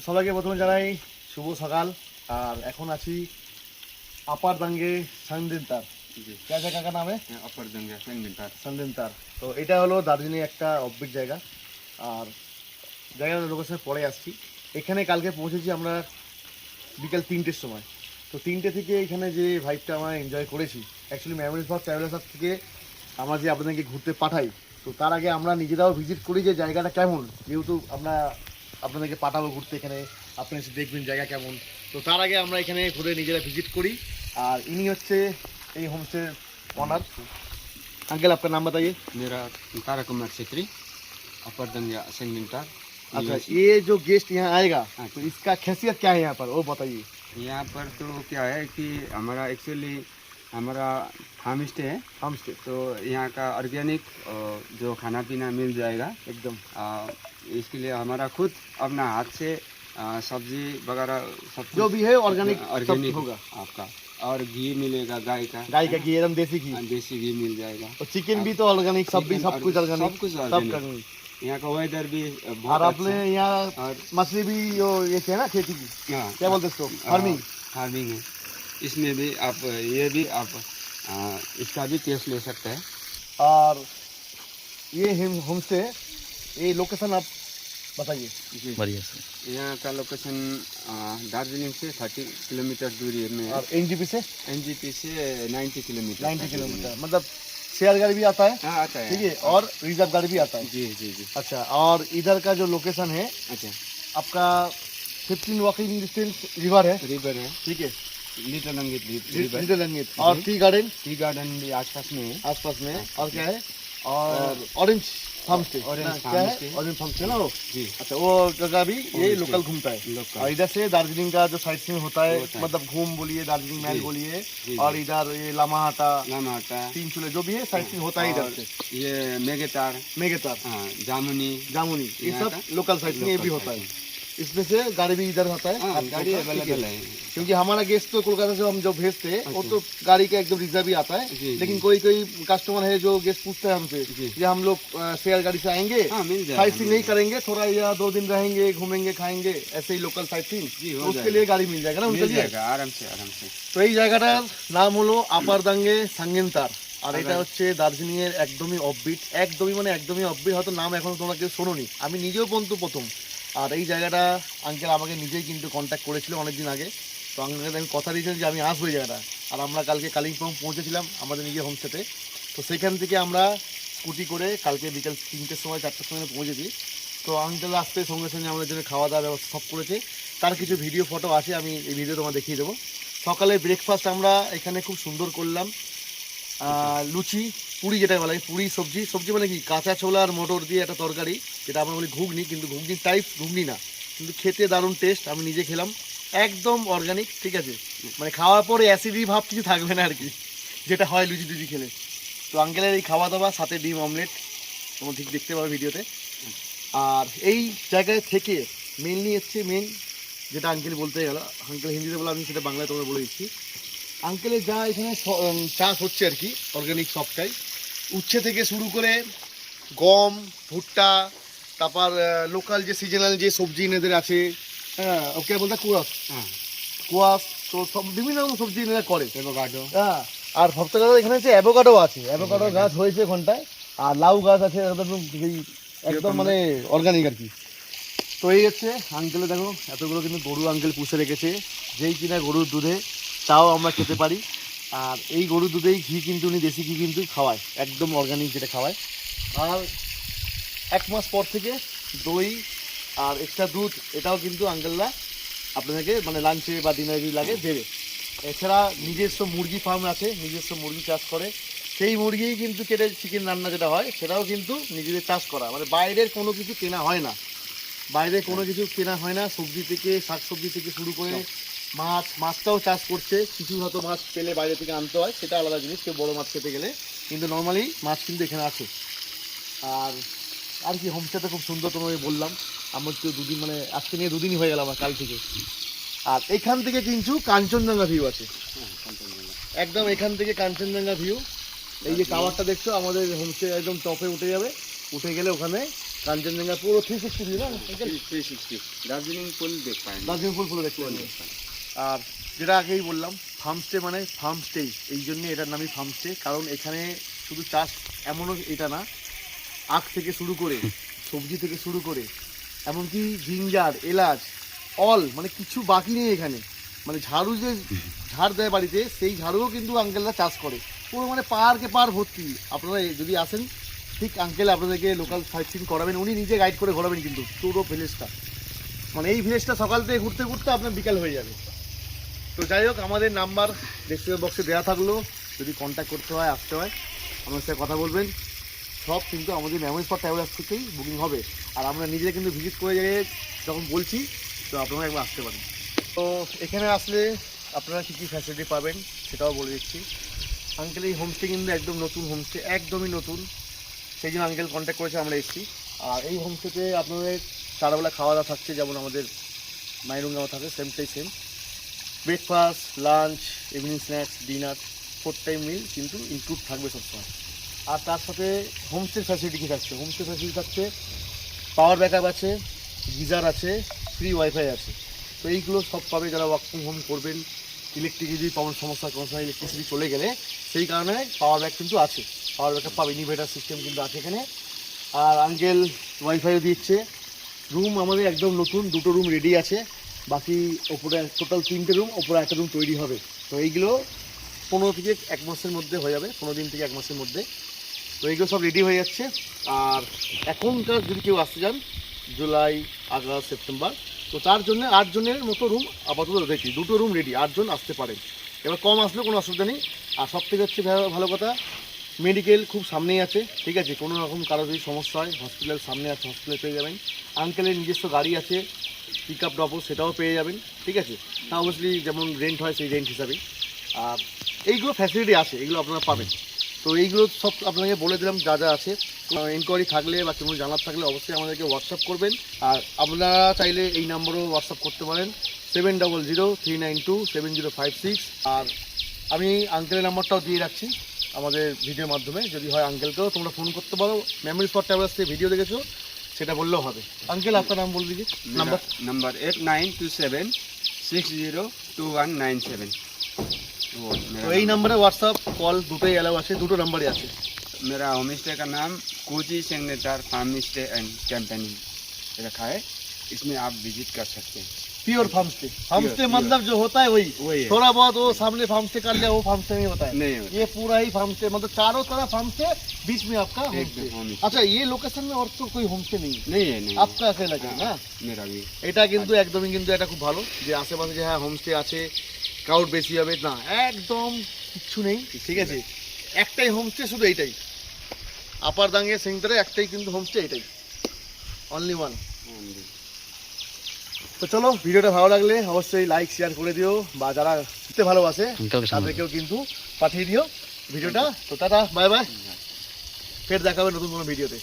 সবাইকে প্রথমে জানাই শুভ সকাল। আর এখন আছি আপার দাঙ্গে সানদিনতার। क्या जगह का नाम है? अपर दंगा संदिनतार। সানদিনতার। তো এটা হলো দার্জিলিং একটা অফবিট জায়গা। আর জায়গার লোকেশনে পরে আসছি। এখানে কালকে পৌঁছেছি আমরা বিকাল 3টের সময়। তো 3টে থেকে এখানে যে ভাইবটা আমরা এনজয় করেছি, অ্যাকচুয়ালি মেমোরিজ ফর ট্রাভেলার্স থেকে আমরা যে আপনাদেরকে ঘুরতে পাঠাই, তো তার আগে আমরা নিজেরাও ভিজিট করি যে জায়গাটা কেমন, যেহেতু আমরা আপনাদেরকে পাঠাবো ঘুরতে এখানে, আপনি এসে দেখবেন জায়গা কেমন। তো তার আগে আমরা এখানে ঘুরে নিজেরা ভিজিট করি। আর ইনি হচ্ছে এই হোমস্টে ओनर। अंकल आपका नाम बताइए। मेरा तारा कुमार छेत्री, अपर दंगा संदिनतार। अच्छा, ये जो गेस्ट यहाँ आएगा तो इसका खासियत क्या है यहाँ पर, वो बताइए। यहाँ पर तो क्या है कि हमारा एक्चुअली हमारा फार्म स्टे है। होम स्टे तो यहाँ का ऑर्गेनिक जो खाना पीना मिल जाएगा एकदम। इसके लिए हमारा खुद अपना हाथ से सब्जी वगैरह सब जो भी है ऑर्गेनिक ऑर्गेनिक होगा आपका। और घी मिलेगा गाय का घी एकदम देसी घी। देसी घी मिल जाएगा। और चिकन भी तो ऑर्गेनिक, सब भी सब कुछ ऑर्गेनिक, सब कुछ सब ऑर्गेनिक। ऑर्गेनिक। यहाँ का वेदर भी और बहुत आपने अच्छा है। यहाँ और मछली भी जो ये है ना खेती की, हाँ, क्या बोलते हैं इसको, फार्मिंग। फार्मिंग है। इसमें भी आप ये भी आप इसका भी टेस्ट ले सकते हैं। और ये होम स्टे, ये लोकेशन आप बताइए। जी बढ़िया से। यहाँ का लोकेशन दार्जिलिंग से 30 किलोमीटर दूरी में है। और एनजीपी से एनजीपी से 90 किलोमीटर। 90 किलोमीटर, मतलब शेयर गाड़ी भी आता है, हाँ आता है। ठीक है, और रिजर्व गाड़ी भी आता है। जी जी जी। अच्छा, और इधर का जो लोकेशन है अच्छा, आपका 15 वॉकिंग डिस्टेंस रिवर है, रिवर है, ठीक है, लिटिल अंगित रिवर। लिटिल अंगित। और टी गार्डन टी गार्डन भी आसपास में है। आसपास में है। और क्या है, और ऑरेंज फार्म स्टे, ऑरेंज क्या फार्म है, स्टे। ऑरेंज फार्म स्टे ना वो। जी अच्छा, वो जगह भी ये Homestay। लोकल घूमता है। लोकल। और इधर से दार्जिलिंग का जो साइट सीन होता है, होता है। मतलब घूम बोलिए, दार्जिलिंग महल जी। बोलिए, जी, और जी। इधर ये लामाहाटा, लामाहाटा, तीन चूल्हे, जो भी है साइट सीन होता है इधर और से। ये मेगेतार, मेगेतार, हाँ जामुनी, जामुनी, ये यहाँ सब का लोकल साइट सीन ये भी होता है। इसमें से गाड़ी भी इधर होता है। हाँ आपको गाड़ी होता है, ठीक अवेलेबल है। है। क्योंकि हमारा गेस्ट तो कोलकाता से हम जो भेजते हैं वो अच्छा। तो गाड़ी का एकदम रिजर्व ही आता है। जी, लेकिन जी। कोई कोई कस्टमर है जो गेस्ट पूछता है हमसे जी। कि हम लोग शेयर गाड़ी से आएंगे, हाँ मिल साइट जाएगा। सीन नहीं करेंगे, थोड़ा या 2 दिन रहेंगे, घूमेंगे, खाएंगे, ऐसे ही लोकल साइट सीन, जी, हो तो उसके जाएगा। लिए गाड़ी मिल जाएगा ना उनके मिल लिए। जाएगा आराम से आराम से। তো এই জায়গাটার নাম হলো আপার দাঙ্গে সাঙ্গেনতার। আর এটা হচ্ছে দার্জিলিং এর একদমই অফবিট, একদমই মানে একদমই অফবিট, হয়তো নাম এখনো তোমরা কেউ শোনোনি, আমি নিজেও পর্যন্ত প্রথম। আর এই জায়গাটা আঙ্কেল আমাকে নিজেই কিন্তু কন্ট্যাক্ট করেছিল অনেকদিন আগে। তো আঙ্কেল আমি কথা দিয়েছিলাম যে আমি আসবো এই জায়গাটা। আর আমরা কালকে কালিম্পং পৌঁছেছিলাম আমাদের নিজের হোমস্টেতে। তো সেখান থেকে আমরা স্কুটি করে কালকে বিকাল 3টের সময় 4টের সময় পৌঁছেছি। তো আঙ্কেল আসতে সঙ্গে সঙ্গে আমাদের জন্য খাওয়া দাওয়ার ব্যবস্থা সব করেছে। তার কিছু ভিডিও ফটো আছে, আমি এই ভিডিও তোমার দেখিয়ে দেবো। সকালে ব্রেকফাস্ট আমরা এখানে খুব সুন্দর করলাম, লুচি পুরি, যেটা বলা হয় পুরি সবজি, সবজি মানে কি কাঁচা ছোলা আর মটর দিয়ে একটা তরকারি, যেটা আমরা বলি ঘুগনি, কিন্তু ঘুগনি টাইপ ঘুগনি না, কিন্তু খেতে দারুণ টেস্ট। আমি নিজে খেলাম, একদম অর্গানিক, ঠিক আছে, মানে খাওয়ার পরে অ্যাসিডি ভাব কিছু থাকবে না আর কি, যেটা হয় লুচি টুচি খেলে। তো আঙ্কেলের এই খাওয়া দাওয়া, সাথে ডিম অমলেট, তোমরা ঠিক দেখতে পাবে ভিডিওতে। আর এই জায়গায় থেকে মেনলি হচ্ছে মেন যেটা আঙ্কেল বলতে গেল, আঙ্কেল হিন্দিতে বলে, আমি সেটা বাংলায় তোমরা বলে দিচ্ছি। আঙ্কেলের যা এখানে চাষ হচ্ছে আর কি, অর্গানিক সবটাই, উচ্ছে থেকে শুরু করে গম, ভুট্টা, তারপর লোকাল যে সিজনাল যে সবজি এনাদের আছে, হ্যাঁ ওকে বলতে কুয়াশ, हाँ কুয়াশ, তো সব বিভিন্ন রকম সবজি এনারা করে। एवोकाडो। হ্যাঁ, আর সবথেকে এখানে হচ্ছে অ্যাভোকাডো আছে, অ্যাভোকাডো গাছ হয়েছে ওখানটায়, আর লাউ গাছ আছে, একদম মানে অর্গানিক আর কি। তো এই হচ্ছে আঙ্কেলে দেখো এতগুলো কিন্তু গরু আঙ্কেল পুষে রেখেছে, যেই কিনা গরুর দুধে চাও আমরা খেতে পারি। আর এই গরুর দুধেই ঘি কিন্তু উনি দেশি ঘি কিন্তু খাওয়ায়, একদম অর্গানিক যেটা খাওয়ায়। আর 1 মাস পর থেকে দই আর এক্সট্রা দুধ এটাও কিন্তু আঙ্কেলরা আপনাদেরকে মানে লাঞ্চে বা ডিনারে যদি লাগে দেবে। এছাড়া নিজস্ব মুরগি ফার্ম আছে, নিজস্ব মুরগি চাষ করে, সেই মুরগিই কিন্তু কেটে চিকেন রান্না যেটা হয় সেটাও কিন্তু নিজেদের চাষ করা, মানে বাইরের কোনো কিছু কেনা হয় না, বাইরে কোনো কিছু কেনা হয় না। সবজি থেকে, শাকসবজি থেকে শুরু করে মাছটাও চাষ করছে, কিছু হয়তো মাছ পেলে বাইরে থেকে আনতে হয়, সেটা আলাদা জিনিস, কেউ বড়ো মাছ খেতে গেলে, কিন্তু নর্মালি মাছ কিন্তু এখানে আছে। আর আর কি হোমস্টেটা খুব সুন্দর, তোমাকে বললাম, আমার তো 2 দিন, মানে আজকে নিয়ে 2 দিনই হয়ে গেল আমার, কাল থেকে। আর এখান থেকে কিন্তু কাঞ্চনজঙ্ঘা ভিউ আছে, একদম এখান থেকে কাঞ্চনজঙ্ঘা ভিউ। এই যে টাওয়ারটা দেখছো আমাদের হোমস্টে একদম টপে উঠে যাবে, উঠে গেলে ওখানে কাঞ্চনজঙ্ঘা পুরো 360 না আঙ্কেল? 360 দার্জিলিং ফুল দেখ পাएंगे। দার্জিলিং ফুল পুরো দেখতে পাবেন। আর যেটা আগেই বললাম, ফার্মস্টে মানে ফার্মস্টেই, এই জন্য এটার নামই ফার্মস্টে, কারণ এখানে শুধু চাষ এমনও এটা না, আখ থেকে শুরু করে সবজি থেকে শুরু করে এমনকি জিঞ্জার, এলাচ, অল মানে কিছু বাকি নেই এখানে। মানে ঝাড়ু যে ঝাড় দেয় বাড়িতে, সেই ঝাড়ুও কিন্তু আঙ্কেলরা চাষ করে। পুরো মানে পাহাড়কে পাহাড় ভর্তি। আপনারা যদি আসেন, ঠিক আঙ্কেল আপনাদেরকে লোকাল সাইট সিন করাবেন, উনি নিজে গাইড করে ঘোরাবেন কিন্তু পুরো ভিলেজটা। মানে এই ভিলেজটা সকাল থেকে ঘুরতে ঘুরতে আপনার বিকাল হয়ে যাবে। তো যাই হোক, আমাদের নাম্বার ডেসক্রিপশন বক্সে দেওয়া থাকলো, যদি কন্ট্যাক্ট করতে হয়, আসতে হয়, আমার সাথে কথা বলবেন। সব কিন্তু আমাদের মেমোরি ফর ট্রাভেলার্স থেকেই বুকিং হবে। আর আমরা নিজেরা কিন্তু ভিজিট করে যাই যখন বলছি, তো আপনারা একবার আসতে পারেন। তো এখানে আসলে আপনারা কী কী ফ্যাসিলিটি পাবেন সেটাও বলে দিচ্ছি। আঙ্কেল এই হোমস্টে কিন্তু একদম নতুন হোমস্টে, একদমই নতুন, সেই জন্য আঙ্কেল কন্ট্যাক্ট করেছে, আমরা এসেছি। আর এই হোমস্টেতে আপনাদের চারবেলা খাওয়া দাওয়া থাকছে, যেমন আমাদের মাইরুঙ্গাও থাকে, সেমটাই same. Breakfast, lunch, evening snacks, dinner, 4 time meal কিন্তু ইনক্লুড থাকবে সবসময়। আর তার সাথে হোমস্টে ফ্যাসিলিটি কী থাকছে? হোমস্টে ফ্যাসিলিটি থাকছে, পাওয়ার ব্যাকআপ আছে, গিজার আছে, ফ্রি ওয়াইফাই আছে। তো এইগুলো সব পাবে যারা ওয়ার্ক ফ্রম হোম করবেন। ইলেকট্রিক যদি পাওয়ার সমস্যা, কোনো সময় ইলেকট্রিসিটি চলে গেলে, সেই কারণে পাওয়ার ব্যাক কিন্তু আছে, পাওয়ার ব্যাকআপ পাবে, ইনভার্টার সিস্টেম কিন্তু আছে এখানে। আর আঙ্কেল ওয়াইফাইও দিচ্ছে। রুম আমাদের একদম নতুন, 2টো রুম রেডি আছে, বাকি ওপরে টোটাল 3টে রুম, ওপরে একটা রুম তৈরি হবে। তো এইগুলো 15 থেকে 1 মাসের মধ্যে হয়ে যাবে, 15 দিন থেকে 1 মাসের মধ্যে। তো এইগুলো সব রেডি হয়ে যাচ্ছে। আর এখনকার যদি কেউ আসতে চান, জুলাই, আগস্ট, সেপ্টেম্বর, তো তার জন্য 8 জনের মতো রুম আপাতত রেখেছি, 2টো রুম রেডি, 8 জন আসতে পারেন। এবার কম আসলেও কোনো অসুবিধা নেই। আর সব থেকে হচ্ছে ভালো কথা, মেডিকেল খুব সামনেই আছে, ঠিক আছে? কোনো রকম কারো যদি সমস্যা হয়, হসপিটাল সামনে আছে, হসপিটালে পেয়ে যাবেন। আঙ্কেলের নিজস্ব গাড়ি আছে, পিক আপ ড্রপও সেটাও পেয়ে যাবেন, ঠিক আছে? তা অবভিয়াসলি যেমন রেন্ট হয় সেই রেন্ট হিসাবেই। আর এইগুলো ফ্যাসিলিটি আছে, এগুলো আপনারা পাবেন। তো এইগুলো সব আপনাকে বলে দিলাম যা যা আছে। এনকোয়ারি থাকলে বা কোনো জানার থাকলে অবশ্যই আমাদেরকে হোয়াটসঅ্যাপ করবেন। আর আপনারা চাইলে এই নাম্বারও হোয়াটসঅ্যাপ করতে পারেন, 7003927056। আর আমি আঙ্কেলের নাম্বারটাও দিয়ে রাখছি আমাদের ভিডিওর মাধ্যমে, যদি হয় আঙ্কেলকেও তোমরা ফোন করতে পারো। মেমোরি ফর ট্রাভেলার্স থেকে ভিডিও দেখেছো, সেটা বললেও হবে। আঙ্কেল আপনার নাম বলে দিকে। Number number 8927602197। वो তো मेरा এই নাম্বারে হোয়াটসঅ্যাপ কল দুটোই অ্যালাউ আছে, 2টো নাম্বারই আছে। मेरा होम स्टे का नाम Kochi signature farm stay and campaigning रखा है, इसमें आप विजिट कर सकते हैं। Pure farm stay. Farm stay Pure, मतलब जो होता है वही वही है। थोड़ा बहुत वो सामने फार्म स्टे कर लिया, वो फार्म स्टे नहीं होता है। नहीं होता। ये पूरा ही फार्म स्टे, मतलब चारों तरफ फार्म स्टे, बीच में आपका होम एकदम स्टे। home stay। अच्छा, ये लोकेशन में और तो कोई होम स्टे नहीं है, नहीं है, नहीं है। आपका अकेला है ना? मेरा भी এটা কিন্তু একদমই কিন্তু এটা খুব ভালো যে আশেপাশে যে হ্যাঁ হোমস্টে আছে, ক্রাউড বেশি হবে না, একদম কিচ্ছু নেই, ঠিক আছে? একটাই হোমস্টে, শুধু এইটাই আপার দাঙ্গে সেন্টারে একটাই কিন্তু হোমস্টে, এটাই অনলি ওয়ান। তো চলো, ভিডিওটা ভালো লাগলে অবশ্যই লাইক শেয়ার করে দিও, বা যারা ঘুরতে ভালোবাসে তাদেরকেও কিন্তু পাঠিয়ে দিও ভিডিওটা। তো টাটা, বাই বাই, ফের দেখা হবে নতুন কোনো ভিডিওতে।